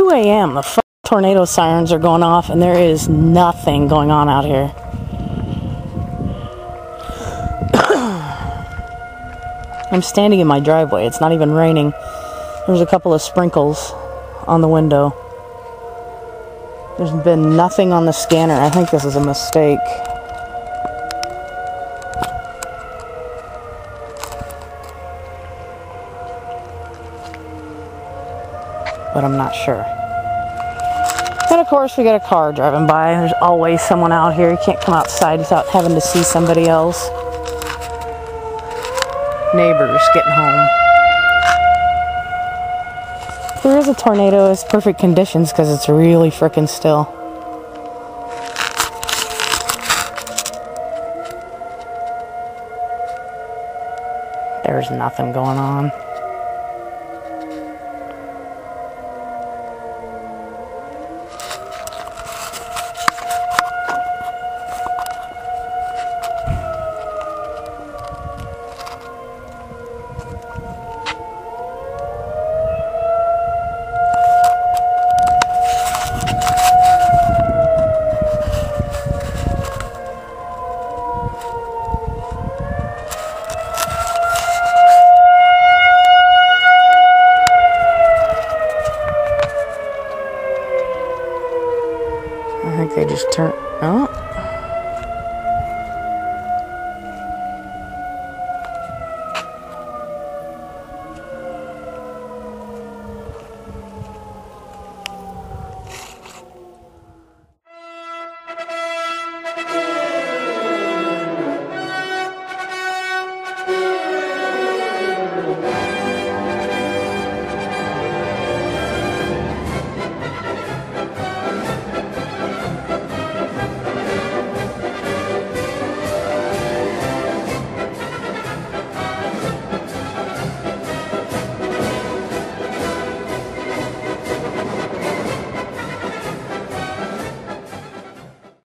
2 a.m. The tornado sirens are going off, and there is nothing going on out here. I'm standing in my driveway. It's not even raining. There's a couple of sprinkles on the window. There's been nothing on the scanner. I think this is a mistake. But I'm not sure. And of course we got a car driving by. There's always someone out here. You can't come outside without having to see somebody else. Neighbors getting home. If there is a tornado, it's perfect conditions because it's really frickin' still. There's nothing going on. I think they just turned... Oh.